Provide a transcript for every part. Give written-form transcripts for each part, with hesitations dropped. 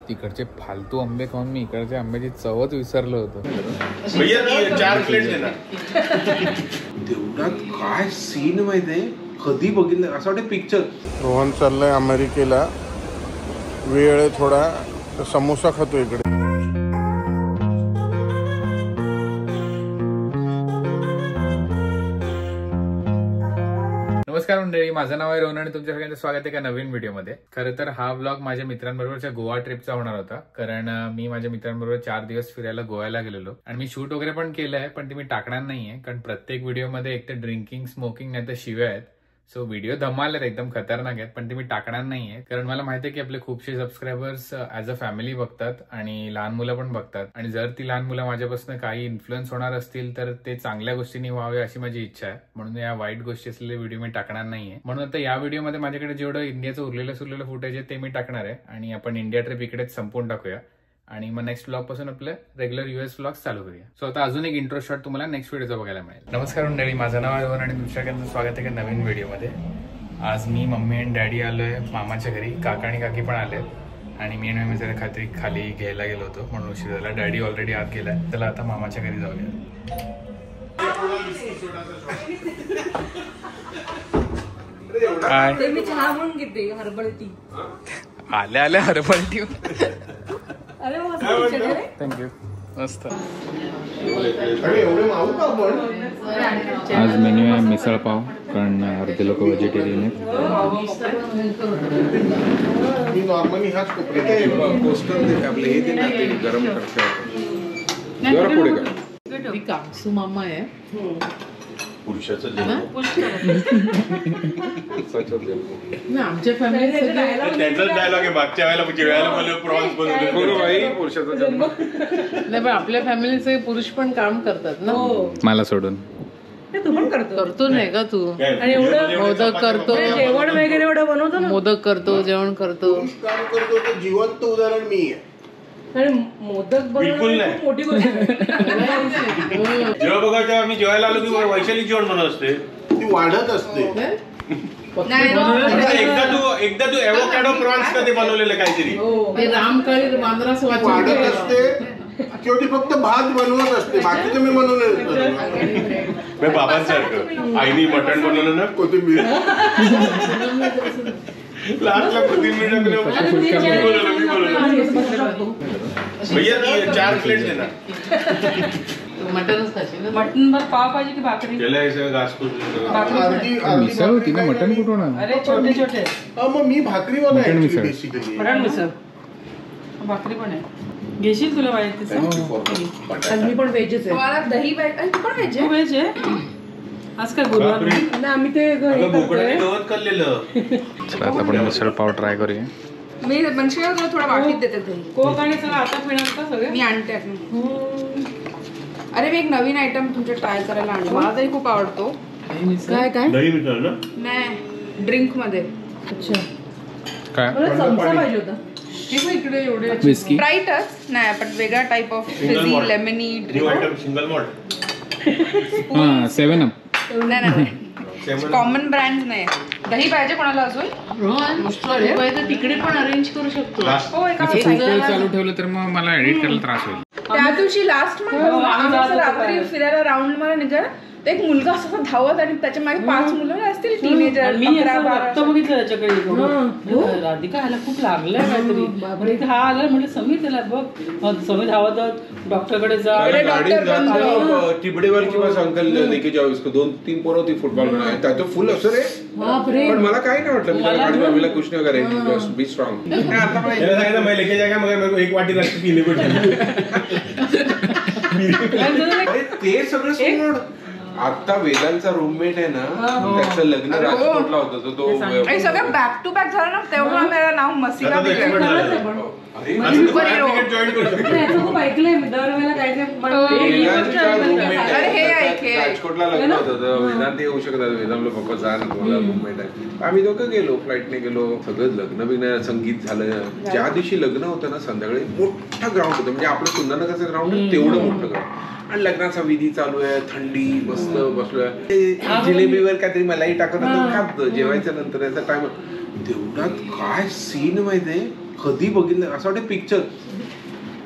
तिकडचे फालतू आंबे खाऊन मी इकडच्या आंब्याची चवच विसरलो होतो. चार प्लेट देणार. तेवढ्यात काय सीन माहितीये, कधी बघितलं असं वाटतं पिक्चर. रोहन चाललाय अमेरिकेला, वेळ आहे थोडा, समोसा खातो इकडे. नमस्कार मंडळी, माझं नाव आहे रोहन आणि तुमच्या सगळ्यांचं स्वागत आहे एका नवीन व्हिडिओमध्ये. खरं तर हा व्लॉग माझ्या मित्रांबरोबरच्या गोवा ट्रिपचा होणार होता, कारण मी माझ्या मित्रांबरोबर 4 दिवस फिरायला गोव्याला गेलेलो आणि मी शूट वगैरे पण केलंय, पण ते मी टाकणार नाहीये कारण प्रत्येक व्हिडिओमध्ये एक तर ड्रिंकिंग, स्मोकिंग नाही तर शिव्या आहेत. सो व्हिडिओ धमाल आहेत, एकदम खतरनाक आहेत, पण ते मी टाकणार नाहीये कारण मला माहिती आहे की आपले खूपशे सबस्क्रायबर्स ऍज अ फॅमिली बघतात आणि लहान मुलं पण बघतात, आणि जर ती लहान मुलं माझ्यापासून काही इन्फ्लुएन्स होणार असतील तर ते चांगल्या गोष्टींनी व्हावे अशी माझी इच्छा आहे. म्हणून या वाईट गोष्टी असलेले व्हिडिओ मी टाकणार नाहीये. म्हणून आता या व्हिडिओमध्ये माझ्याकडे जेवढं इंडियाचं उरलेलं फुटेज आहे ते मी टाकणार आहे आणि आपण इंडिया ट्रिप इकडेच संपवून टाकूया आणि मग नेक्स्ट व्लॉग पासून आपले रेग्युलर US व्लॉग्स चालू करूया. सो आता अजून एक इंट्रो शॉट तुम्हाला नेक्स्ट व्हिडिओचा बघायला मिळेल. नमस्कार मंडळी, माझं नाव आहे रोहन आणि तुमच्या सगळ्यांचं स्वागत आहे एका नवीन व्हिडिओमध्ये. आज मी, मम्मी आणि डॅडी आलोय मामाच्या घरी. काका आणि काकी पण आले आणि मी आणि मम्मी जरा खाली घ्यायला गेलो होतो म्हणून उशीर झाला. डॅडी ऑलरेडी आत गेलाय. त्याला आता मामाच्या घरी जाऊया. काय मी चहा म्हणून घेते, हर्बल टी. आल्या हरभरा टी. अरे थँक्यू, मस्त. आज मेन्यू आहे मिसळ पाव, कारण अर्धे लोक व्हेजिटेरियन आहेत. मी नॉर्मली ह्याच कोस्टर आपले हे ना ते गरम करतात. जरा पुढे का सुमामा आहे पुरुषाचं आमच्या फॅमिलीत त्यांचाच डायलॉग आहे. मागच्या वेळेला बोललो प्रॉन्स बनवलं बाई, पुरुषाचा जन्म. नाही, पण आपल्या फॅमिलीत सगळे पुरुष पण काम करतात ना, मला सोडून. तू पण करतो नाही का तू? आणि एवढं मोदक करतो, जेवण वगैरे एवढं बनवतो ना. मोदक करतो, जेवण करतो, काम करतो. ते जिवंत उदाहरण मी आहे. आणि मोदक बनवणं खूप मोठी गोष्ट आहे. जेव्हा बघा तेव्हा मी जेवायला आलो की वैशाली जेवण बनवत असते, ती वाढत असते. एकदा तू एवोकॅडो प्रॉन्स कधी बनवलेलं काहीतरी रामकाळी मांजरास वाढत असते किंवा ती फक्त भात बनवत असते, बाकीचं मी बनवलेलं. बाबांसारखं आईनी मटण बनवलं ना, कोथिंबीर लास्टला कोथिंबीर भैया 4 प्लेट देणार. मटनच खाशील ना? मटन बर पाव पाहिजे की भाकरी? मिसळ होती ना, मटण कुठून? अरे छोटे छोटे. मग मी भाकरी बनवायची बेसिकली. मटन मिसळ भाकरी पण आहे. घेशील तुला पाहिजे तसं? मी पण व्हेजच आहे. मला दही पाहिजे. तू पण व्हेज आहे? व्हेज आहे. आज काय गुरुवार नाही, आम्ही ते गवत खाल्लेलं. चला आता आपण मिसळ पाव ट्राय करूया. मी मनशी तुला थोडा वाटीत देते दही. कोक आणि सगळं आता पिणार का सगळं? मी आणते. अरे मी एक नवीन आयटम तुमच्या ट्राय करायला आणलं, मला तरी खूप आवडतो. काय काय दही मिसळ ना? नाही, ड्रिंक मध्ये. अच्छा, काय चमचा पाहिजे होता. हे इकडे एवढे विस्की स्प्राइटच नाही, पण वेगळा type of fizzy lemony drink. Single malt. 7 up. नाही, कॉमन ब्रँड नाही. दही पाहिजे कोणाला अजून? तिकडे पण अरेंज करू शकतो. हो, एका चालू ठेवलं तर मग मला एडिट करायला त्रास होईल. त्या दिवशी लास्ट रात्री फिरायला राऊंड मध्ये निघाला, तर एक मुलगा असं धावत आणि त्याच्या मागे 5 मुलं असतील, टीनेजर. मी बघितलं त्याच्याकडे, राधिका ह्याला खूप लागलंय काहीतरी. हा आला म्हटलं समीर त्याला बघ. समीर धावत डॉक्टरकडे जा. टिबडेवाल किंवा अंकल लेके जाओ इसको. 2-3 पोरं होती फुटबॉल त्याचं फुल असं रे. पण मला काय नाही वाटलं. मला कुछ नाही करायचं, बी स्ट्रॉंग. लेके जाएगा मग एक वाटी लागते पीने को. ते सगळं सोड. आता वेदांचा रूममेट आहे ना, त्याचं लग्न राजकोटला होतं. तो सगळं बॅक टू बॅक झालं ना, तेव्हा मेरा नाव मसीला. राजकोटला लग्न होतं. वेदांत येऊ शकत, वेदांतला पप्पा जा ना, तुम्हाला रूममेट आहे. आम्ही दोघं गेलो, फ्लाईटने गेलो. सगळं लग्न बिग्न, संगीत झालं. ज्या दिवशी लग्न होतं ना, संध्याकाळी मोठं ग्राउंड होतं. म्हणजे आपलं सुंदरनगरचं ग्राउंड तेवढं मोठं ग्राउंड. आणि लग्नाचा विधी चालू आहे, थंडी, मस्त बसलोय. जिलेबीवर काहीतरी मलाई टाकत खात जेवायच्या नंतर याचा टाइम. तेवढ्यात काय सीन माहितीये, कधी बघितलं असं वाटतं पिक्चर.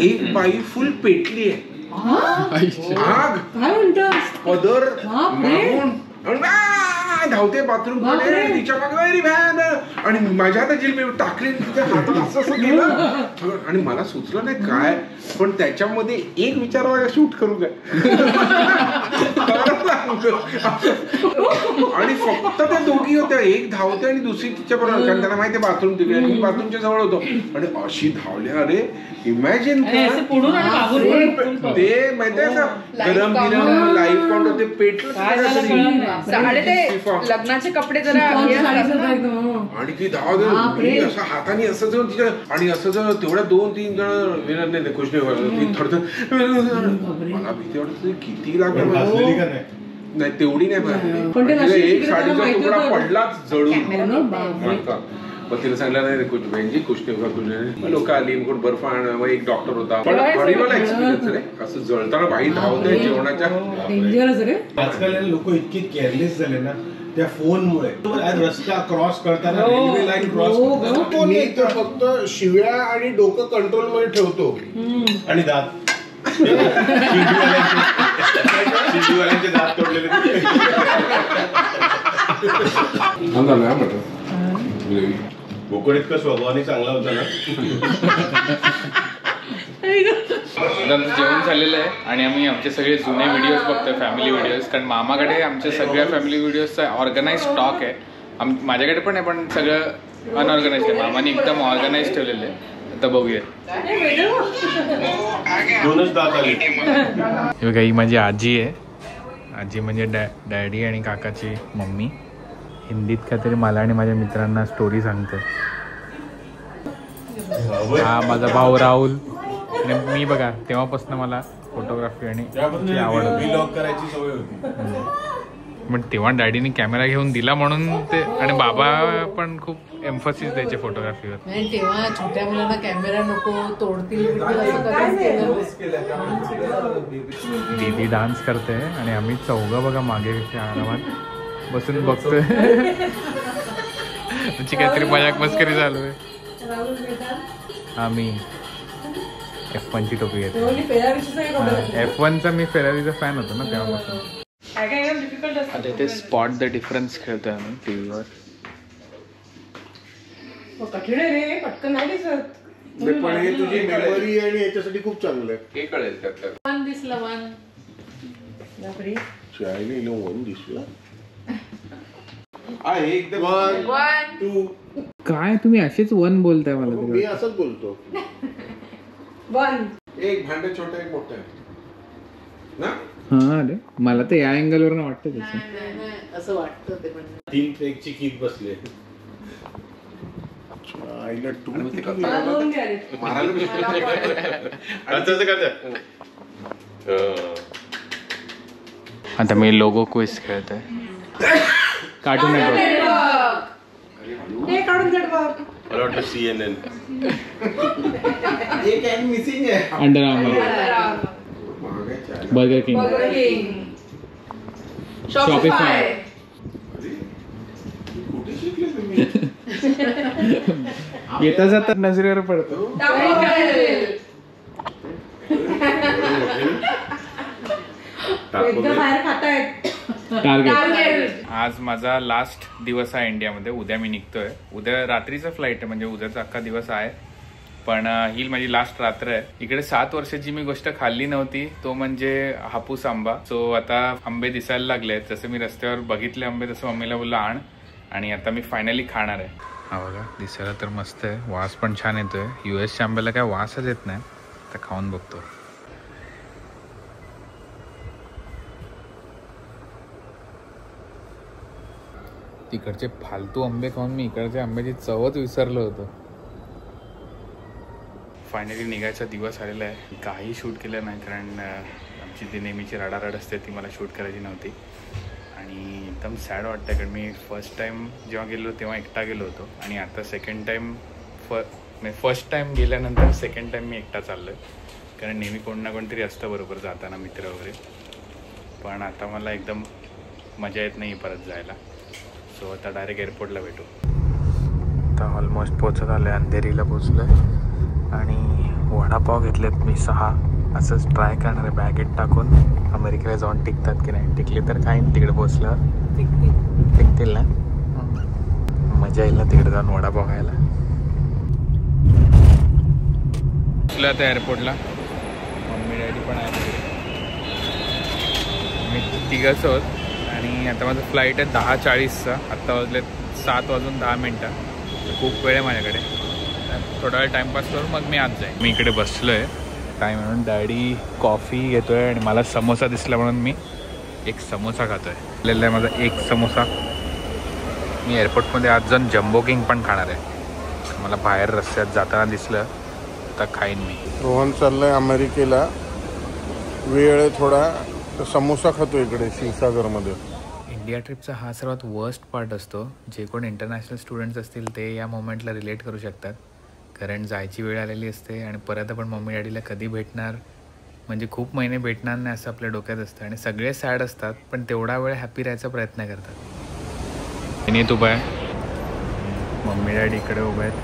एक बाई फुल पेटली आहे, आग काय म्हणतोस, पदर मागून धावते बाथरूम कडे, तिच्या मागे आणि माझ्या हाताची मी टाकली, तिच्या हातात असं असं केलं आणि मला सुचलं नाही काय, पण त्याच्यामध्ये एक विचार शूट करू काय आणि फक्त त्या दोघी होत्या, एक धावते आणि दुसरी तिच्या बरोबर, कारण त्यांना माहिती बाथरूम तिकडे, मी बाथरूमच्या जवळ होतो आणि अशी धावल्या. अरे इमॅजिन ते माहितीये ना गरम गिरम लाईफ पण होते, पेटलं आणि ते लग्नाचे कपडे जरा आणि ती धाव असं हाताने असं जाऊन तिच्या आणि असं जर तेवढ्या 2-3 जण विनर नाही खुश नाही थरथर. मला भीती वाटत किती लागलं नाही, तेवढी नाही, एक साडीचा तुकडा पडलाच जळून. मग तिला सांगितलं नाही कुछ बहनजी कुछ नाही होगा, तुझे लोक आली, कोण बर्फ आण, मग एक डॉक्टर होता. पण हॉरिबल एक्सपिरियन्स रे, असं जळताना बाई धावते जेवणाच्या. आजकाल लोक इतके केअरलेस झाले ना त्या फोनमुळे. रस्ता क्रॉस करताना रेल्वे लाईन क्रॉस करताना मी तर फक्त शिव्या आणि डोकं कंट्रोल मध्ये ठेवतो आणि दात शिंदीवाल्यांचे दात तोडलेले. बोकड इतकं स्वभावाने चांगला होता ना. जेवण झालेलं आहे आणि आम्ही आमचे सगळे जुने व्हिडिओज बघतोय, फॅमिली व्हिडिओज, कारण मामाकडे आमच्या सगळ्या फॅमिली व्हिडिओजचा ऑर्गनाइज स्टॉक आहे. माझ्याकडे पण आहे, पण सगळं अनऑर्गनाइज आहे. मामाने एकदम ऑर्गनाइज ठेवलेलं आहे. आता बघूया. दोनच दात आले. हे बघा, ही माझी आजी आहे. आजी म्हणजे डॅडी आणि काकाची मम्मी. हिंदीत काहीतरी मला आणि माझ्या मित्रांना स्टोरी सांगते. हा माझा भाऊ राहुल. आणि मी बघा तेव्हापासून मला फोटोग्राफी आणि आवड करायची सवय होती. पण तेव्हा डॅडीने कॅमेरा घेऊन दिला म्हणून ते, आणि बाबा पण खूप एम्फसिस द्यायचे फोटोग्राफीवर. तेव्हा छोट्या मुलांना कॅमेरा नको, तोडतील. दीदी डान्स करते आणि आम्ही चौघं बघा मागे आरामात बसून बघतोय. तुमची काहीतरी मजाक मस्करी चालू आहे. आम्ही F1ची टोपी घेते. F1चा मी फेरारीचा फॅन होतो ना तेव्हापासून. आता इथे स्पॉट द डिफरन्स खेळतोय आम्ही टीव्हीवर. कठीण आहे रे, पटकन नाही दिसत. पण हे तुझी मेमरी आणि याच्यासाठी खूप चांगलं आहे. हे कळेल त्यात. वन दिसलं, वन. चायनीला वन दिसलं. एकदम 1 2 काय तुम्ही असेच वन बोलताय मला. मी असंच बोलतो. 1 एक भांड छोटं एक मोठं ना. हा अरे मला तर या अँगल वरून वाटतं तसं. असं वाटतं ते पण. 3 ट्रेकची किक बसले. आईला टू आता मी लोगो क्विज खेळतोय. Cartoon network. हे काढून दे बघ. मला वाटतं CNN. एक ॲड मिसिंग आहे. Under Armour, Burger King, Shopify. येता जाता नजरेवर पडतो. टार्गेट. आज माझा लास्ट दिवस आहे इंडियामध्ये. उद्या मी निघतोय. उद्या रात्रीचा फ्लाईट आहे, म्हणजे उद्याचा अख्खा दिवस आहे. पण ही माझी लास्ट रात्र आहे. इकडे 7 वर्षाची मी गोष्ट खाल्ली नव्हती, तो म्हणजे हापूस आंबा. सो आता आंबे दिसायला लागले. जसं मी रस्त्यावर बघितले आंबे तसं मम्मीला बोलला आण, आणि आता मी फायनली खाणार आहे. हा बघा, दिसायला तर मस्त आहे. वास पण छान येतोय. US आंब्याला काय वासच येत नाही. आता खाऊन बघतो. तिकडचे फालतू आंबे खाऊन मी इकडच्या आंब्याची चवच विसरलो होतो. फायनली निघायचा दिवस आलेला आहे. काही शूट केलं नाही, कारण आमची जी नेहमीची रडारड असते ती मला शूट करायची नव्हती. आणि एकदम सॅड वाटतं, कारण मी फर्स्ट टाईम जेव्हा गेलो तेव्हा एकटा गेलो होतो, आणि आता सेकंड टाईम फर्स्ट टाईम गेल्यानंतर सेकंड टाईम मी एकटा चाललो आहे. कारण नेहमी कोण ना कोणतरी असतं बरोबर जाताना, मित्र वगैरे. पण आता मला एकदम मजा येत नाही परत जायला. सो आता डायरेक्ट एअरपोर्टला भेटू. आता ऑलमोस्ट पोचत आलोय, अंधेरीला पोचलोय आणि वडापाव घेतलेत मी 6. असंच ट्राय करणार आहे बॅगेत टाकून अमेरिकेला जाऊन टिकतात की नाही. टिकले तर काही तिकडे पोचल्यावर टिकतील ना, मजा येईल ना तिकडे जाऊन वडापाव खायला. पोचलो आता एअरपोर्टला, मम्मी डॅडी पण आहे तिकडे, मी 3घच आहोत. आणि आता माझं फ्लाईट आहे 10:40चा. आत्ता वाजले 7:10. खूप वेळ आहे माझ्याकडे, थोडा वेळ टाईमपास करून मग मी आत जाईन. मी इकडे बसलो आहे काय म्हणून, डॅडी कॉफी घेतोय आणि मला समोसा दिसला म्हणून मी एक समोसा खातोय. आहे माझा एक समोसा. मी एअरपोर्टमध्ये आज जाऊन जम्बो किंग पण खाणार आहे. मला बाहेर रस्त्यात जाताना दिसलं तर खाईन मी. रोहन चाललाय अमेरिकेला, वेळ आहे थोडा, समोसा खातो इकडे शिवसागरमध्ये. इंडिया ट्रिपचा हा सर्वात वर्स्ट पार्ट असतो. जे कोण इंटरनॅशनल स्टुडंट्स असतील ते या मोमेंटला रिलेट करू शकतात, कारण जायची वेळ आलेली असते आणि परत आपण मम्मी डॅडीला कधी भेटणार, म्हणजे खूप महिने भेटणार नाही असं आपल्या डोक्यात असतं. आणि सगळे सॅड असतात पण तेवढा वेळ हॅपी राहायचा प्रयत्न करतात. मी उभा आहे, मम्मी डॅडी इकडे उभे आहेत.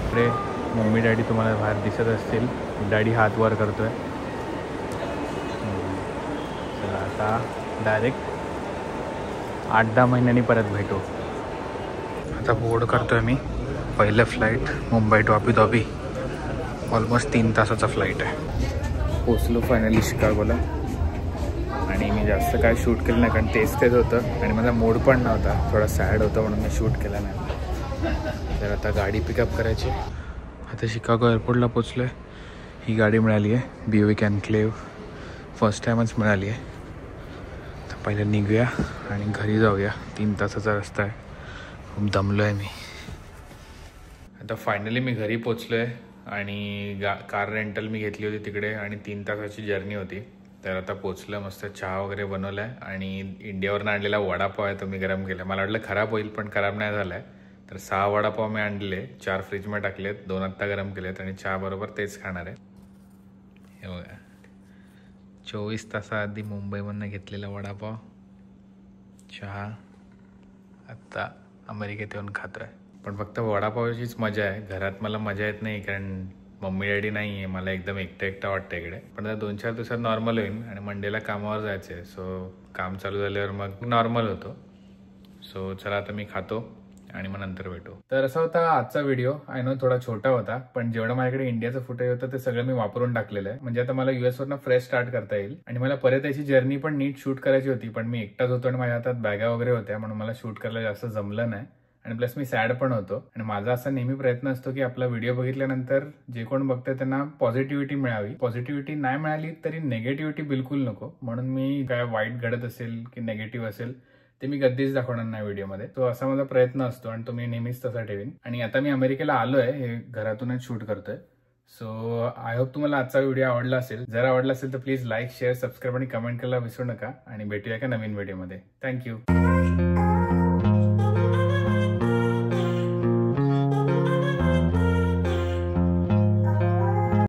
इकडे मम्मी डॅडी तुम्हाला बाहेर दिसत असतील, डॅडी हात वर करतोय. चला आता डायरेक्ट 8-10 महिन्यांनी परत भेटू. आता बोर्ड करतोय मी. पहिलं flight Mumbai to Abu Dhabi. Almost 3 तासाचा फ्लाईट आहे. पोचलो फायनली शिकागोला. आणि मी जास्त काय शूट केलं नाही कारण तेच होतं आणि माझा मूड पण नव्हता, थोडा सॅड होता म्हणून मी शूट केला नाही. तर आता गाडी पिकअप करायची. आता शिकागो एअरपोर्टला पोचलो आहे. ही गाडी मिळाली आहे, ब्युइक एन्क्लेव्ह. फर्स्ट टाईमच मिळाली आहे. तर पहिले निघूया आणि घरी जाऊया. 3 तासाचा रस्ता आहे, खूप दमलो आहे मी. आता फायनली मी घरी पोचलो आहे आणि कार रेंटल मी घेतली होती तिकडे आणि 3 तासाची जर्नी होती. तर आता पोचलं, मस्त चहा वगैरे बनवला आहे आणि इंडियावरून आणलेला वडापाव आहे तो मी गरम केला. मला वाटलं खराब होईल पण खराब नाही झाला आहे. तर 6 वडापाव मी आणले, 4 फ्रीजमध्ये टाकलेत, 2 आत्ता गरम केलेत आणि चहाबरोबर तेच खाणार आहे. हे बघा, 24 तासाआधी मुंबईमधून घेतलेला वडापाव, चहा, आत्ता अमेरिकेत येऊन खातोय. पण फक्त वडापावचीच मजा आहे, घरात मला मजा येत नाही कारण मम्मी डॅडी नाही आहे. मला एकदम एकटं वाटतं इकडे. पण आता 2-4 दिवसात नॉर्मल होईल आणि मंडेला कामावर जायचं आहे. सो काम चालू झाल्यावर मग नॉर्मल होतो. सो चला आता मी खातो आणि मग नंतर भेटू. तर असा होता आजचा व्हिडिओ. आय नो थोडा छोटा होता पण जेवढं माझ्याकडे इंडियाचं फुटेज होतं ते सगळं मी वापरून टाकलेलं आहे. म्हणजे आता मला US वरनं फ्रेश स्टार्ट करता येईल आणि मला परत याची जर्नी पण नीट शूट करायची होती. पण मी एकटाच होतो आणि माझ्या हातात बॅगा वगैरे होत्या म्हणून मला शूट करायला जास्त जमलं नाही. आणि प्लस मी सॅड पण होतो. आणि माझा असा नेहमी प्रयत्न असतो की आपला व्हिडिओ बघितल्यानंतर जे कोण बघते त्यांना पॉझिटिव्हिटी मिळावी. पॉझिटिव्हिटी नाही मिळाली तरी नेगेटिव्हिटी बिलकुल नको. म्हणून मी काय वाईट घडत असेल की नेगेटिव्ह असेल ते मी कधीच दाखवणार नाही व्हिडिओमध्ये. तो असा माझा प्रयत्न असतो आणि तो मी नेहमीच तसा ठेवीन. आणि आता मी अमेरिकेला आलोय, हे घरातूनच शूट करतोय. सो आय होप तुम्हाला आजचा व्हिडिओ आवडला असेल. जर आवडला असेल तर प्लीज लाईक, शेअर, सबस्क्राईब आणि कमेंट करायला विसरू नका. आणि भेटूया का नवीन व्हिडिओमध्ये. थँक्यू.